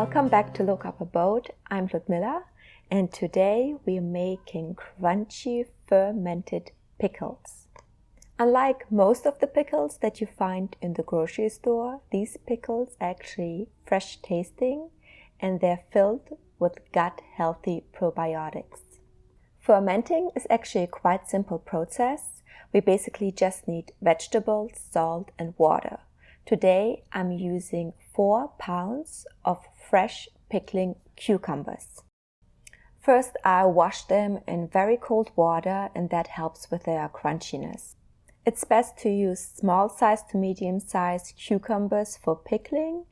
Welcome back to Look Up a Boat. I'm Ludmilla, and today we're making crunchy fermented pickles. Unlike most of the pickles that you find in the grocery store, these pickles are actually fresh tasting and they're filled with gut healthy probiotics. Fermenting is actually a quite simple process. We basically just need vegetables, salt and water. Today I'm using 4 pounds of fresh pickling cucumbers. First I wash them in very cold water and that helps with their crunchiness. It's best to use small-sized to medium-sized cucumbers for pickling.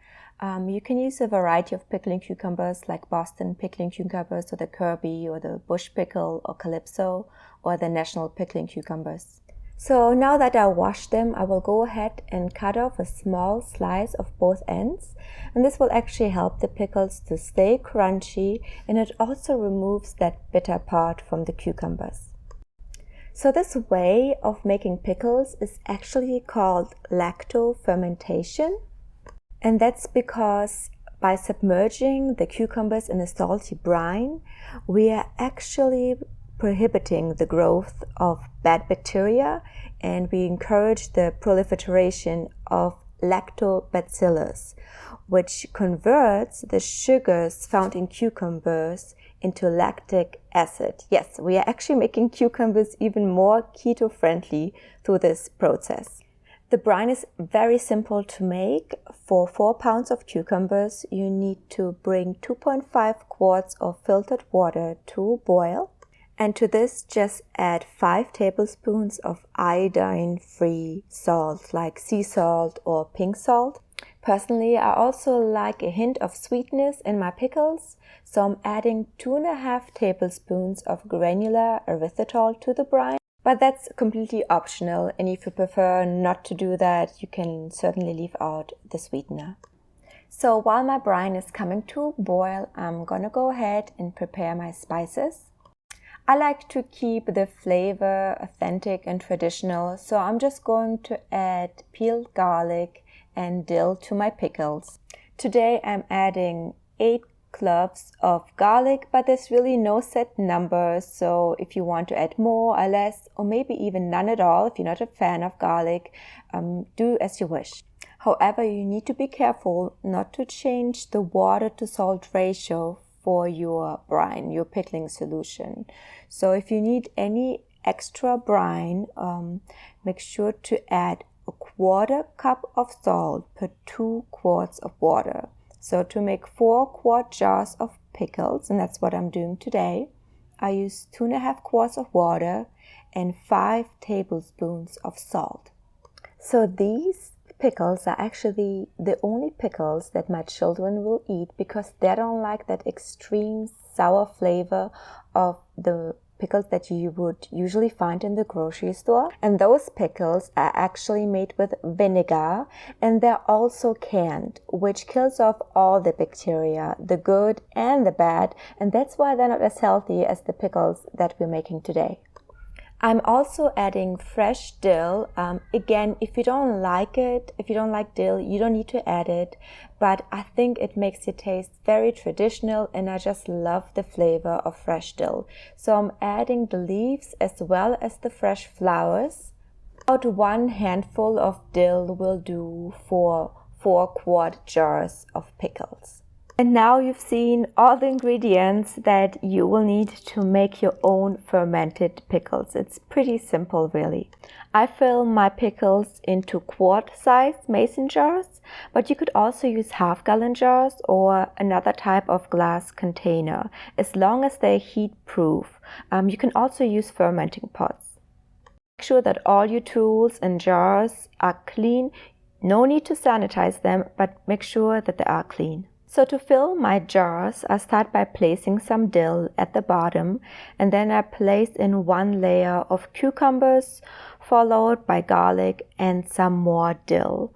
You can use a variety of pickling cucumbers like Boston pickling cucumbers or the Kirby or the bush pickle or Calypso or the national pickling cucumbers. So now that I washed them, I will go ahead and cut off a small slice of both ends, and this will actually help the pickles to stay crunchy, and it also removes that bitter part from the cucumbers. So this way of making pickles is actually called lacto-fermentation, and that's because by submerging the cucumbers in a salty brine, we are actually prohibiting the growth of bad bacteria, and we encourage the proliferation of lactobacillus, which converts the sugars found in cucumbers into lactic acid. Yes, we are actually making cucumbers even more keto-friendly through this process. The brine is very simple to make. For 4 pounds of cucumbers, you need to bring 2.5 quarts of filtered water to boil. And to this, just add 5 tablespoons of iodine-free salt, like sea salt or pink salt. Personally, I also like a hint of sweetness in my pickles, so I'm adding 2.5 tablespoons of granular erythritol to the brine. But that's completely optional, and if you prefer not to do that, you can certainly leave out the sweetener. So while my brine is coming to boil, I'm gonna go ahead and prepare my spices. I like to keep the flavor authentic and traditional, so I'm just going to add peeled garlic and dill to my pickles. Today I'm adding 8 cloves of garlic, but there's really no set number, so if you want to add more or less, or maybe even none at all, if you're not a fan of garlic, do as you wish. However, you need to be careful not to change the water to salt ratio for your brine, your pickling solution. So if you need any extra brine, make sure to add a 1/4 cup of salt per 2 quarts of water. So to make 4-quart jars of pickles, and that's what I'm doing today, I use 2.5 quarts of water and 5 tablespoons of salt. So these pickles are actually the only pickles that my children will eat because they don't like that extreme sour flavor of the pickles that you would usually find in the grocery store. And those pickles are actually made with vinegar, and they're also canned, which kills off all the bacteria, the good and the bad, and that's why they're not as healthy as the pickles that we're making today. I'm also adding fresh dill. Again, if you don't like dill, you don't need to add it, but I think it makes it taste very traditional, and I just love the flavor of fresh dill. So I'm adding the leaves as well as the fresh flowers. About 1 handful of dill will do for 4-quart jars of pickles. And now you've seen all the ingredients that you will need to make your own fermented pickles. It's pretty simple, really. I fill my pickles into quart-sized mason jars, but you could also use half-gallon jars or another type of glass container, as long as they're heat-proof. You can also use fermenting pots. Make sure that all your tools and jars are clean. No need to sanitize them, but make sure that they are clean. So to fill my jars, I start by placing some dill at the bottom, and then I place in 1 layer of cucumbers, followed by garlic and some more dill.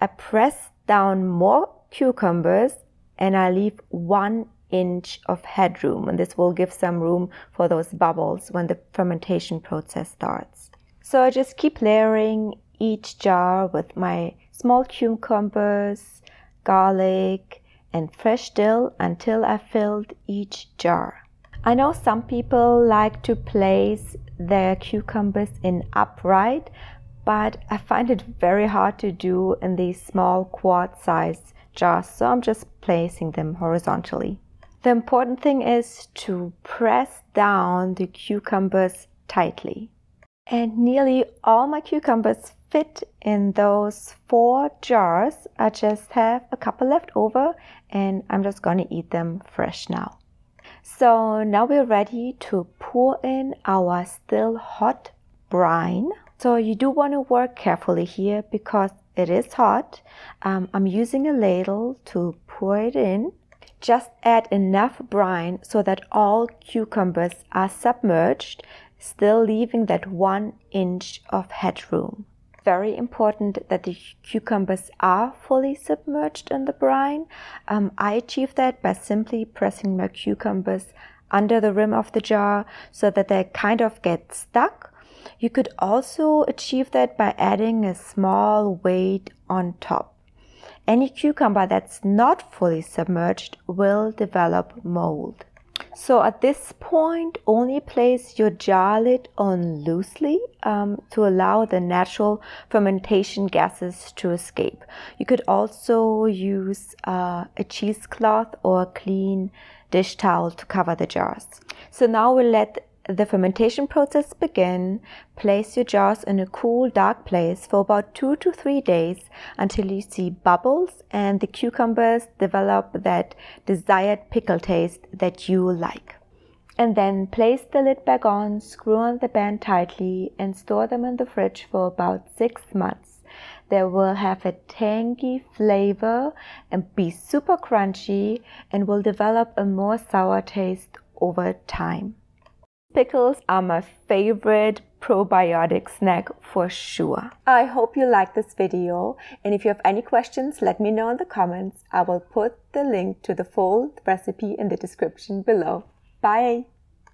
I press down more cucumbers and I leave 1 inch of headroom, and this will give some room for those bubbles when the fermentation process starts. So I just keep layering each jar with my small cucumbers, garlic, and fresh dill until I filled each jar. I know some people like to place their cucumbers in upright, but I find it very hard to do in these small quart-sized jars, so I'm just placing them horizontally. The important thing is to press down the cucumbers tightly. And nearly all my cucumbers fit in those 4 jars. I just have a couple left over and I'm just gonna eat them fresh now. So now we're ready to pour in our still hot brine. So you do want to work carefully here because it is hot. I'm using a ladle to pour it in. Just add enough brine so that all cucumbers are submerged, still leaving that 1 inch of headroom. Very important that the cucumbers are fully submerged in the brine. I achieve that by simply pressing my cucumbers under the rim of the jar so that they kind of get stuck. You could also achieve that by adding a small weight on top. Any cucumber that's not fully submerged will develop mold. So at this point, only place your jar lid on loosely to allow the natural fermentation gases to escape. You could also use a cheesecloth or a clean dish towel to cover the jars. So now we'll let the fermentation process begin. Place your jars in a cool, dark place for about 2 to 3 days until you see bubbles and the cucumbers develop that desired pickle taste that you like. And then place the lid back on, screw on the band tightly and store them in the fridge for about 6 months. They will have a tangy flavor and be super crunchy and will develop a more sour taste over time. Pickles are my favorite probiotic snack for sure. I hope you liked this video, and if you have any questions, let me know in the comments. I will put the link to the full recipe in the description below. Bye!